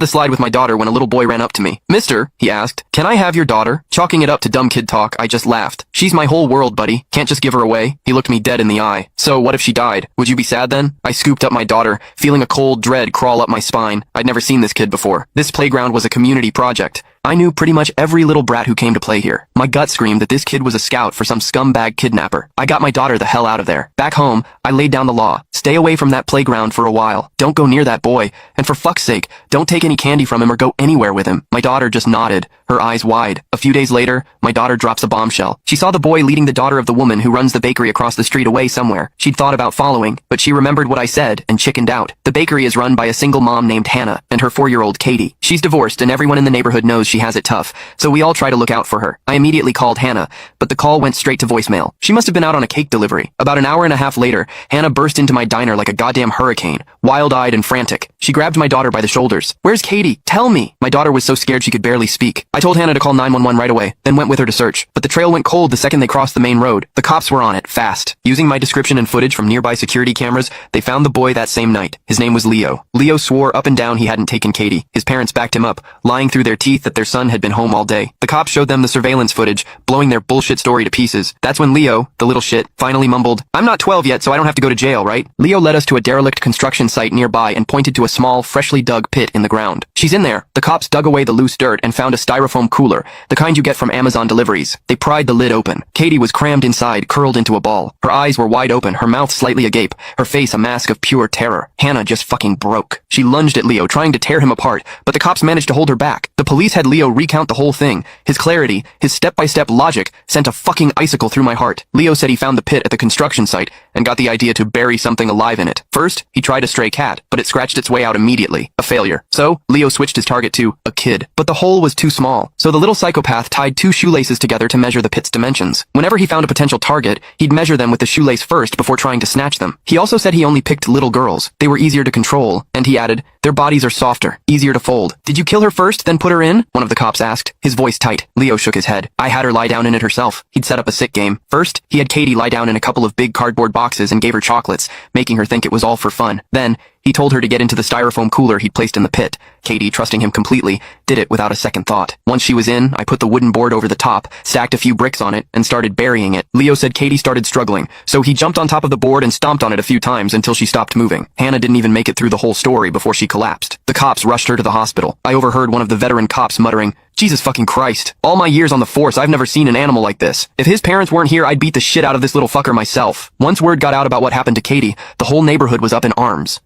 the slide with my daughter when a little boy ran up to me. "Mister," he asked, "can I have your daughter?" Chalking it up to dumb kid talk, I just laughed. "She's my whole world, buddy. Can't just give her away." He looked me dead in the eye. "So what if she died? Would you be sad then?" I scooped up my daughter, feeling a cold dread crawl up my spine. I'd never seen this kid before. This playground was a community project. I knew pretty much every little brat who came to play here. My gut screamed that this kid was a scout for some scumbag kidnapper. I got my daughter the hell out of there. Back home, I laid down the law. Stay away from that playground for a while. Don't go near that boy. And for fuck's sake, don't take any candy from him or go anywhere with him. My daughter just nodded, her eyes wide. A few days later, my daughter drops a bombshell. She saw the boy leading the daughter of the woman who runs the bakery across the street away somewhere. She'd thought about following, but she remembered what I said and chickened out. The bakery is run by a single mom named Hannah and her 4-year-old Katie. She's divorced and everyone in the neighborhood knows she has it tough, so we all try to look out for her. I immediately called Hannah, but the call went straight to voicemail. She must have been out on a cake delivery. About an hour and a half later, Hannah burst into my diner like a goddamn hurricane, wild-eyed and frantic. She grabbed my daughter by the shoulders. "Where's Katie? Tell me!" My daughter was so scared she could barely speak. I told Hannah to call 911 right away, then went with her to search. But the trail went cold the second they crossed the main road. The cops were on it, fast. Using my description and footage from nearby security cameras, they found the boy that same night. His name was Leo. Leo swore up and down he hadn't taken Katie. His parents backed him up, lying through their teeth that their son had been home all day. The cops showed them the surveillance footage, blowing their bullshit story to pieces. That's when Leo, the little shit, finally mumbled, "I'm not 12 yet, so I don't have to go to jail, right?" Leo led us to a derelict construction site nearby and pointed to a small, freshly dug pit in the ground. "She's in there." The cops dug away the loose dirt and found a styrofoam cooler, the kind you get from Amazon deliveries. They pried the lid open. Katie was crammed inside, curled into a ball. Her eyes were wide open, her mouth slightly agape, her face a mask of pure terror. Hannah just fucking broke. She lunged at Leo, trying to tear him apart, but the cops managed to hold her back. The police had Leo recount the whole thing. His clarity, his step-by-step logic, sent a fucking icicle through my heart. Leo said he found the pit at the construction site and got the idea to bury something alive in it. First, he tried a stray cat, but it scratched its way out immediately. A failure. So, Leo switched his target to a kid. But the hole was too small, so the little psychopath tied 2 shoelaces together to measure the pit's dimensions. Whenever he found a potential target, he'd measure them with the shoelace first before trying to snatch them. He also said he only picked little girls. They were easier to control, and he added, "Their bodies are softer, easier to fold." "Did you kill her first, then put her in?" one of the cops asked, his voice tight. Leo shook his head. "I had her lie down in it herself." He'd set up a sick game. First, he had Katie lie down in a couple of big cardboard boxes and gave her chocolates, making her think it was all for fun. Then, he told her to get into the styrofoam cooler he'd placed in the pit. Katie, trusting him completely, did it without a second thought. Once she was in, I put the wooden board over the top, stacked a few bricks on it, and started burying it. Leo said Katie started struggling, so he jumped on top of the board and stomped on it a few times until she stopped moving. Hannah didn't even make it through the whole story before she collapsed. The cops rushed her to the hospital. I overheard one of the veteran cops muttering, "Jesus fucking Christ. All my years on the force, I've never seen an animal like this. If his parents weren't here, I'd beat the shit out of this little fucker myself." Once word got out about what happened to Katie, the whole neighborhood was up in arms.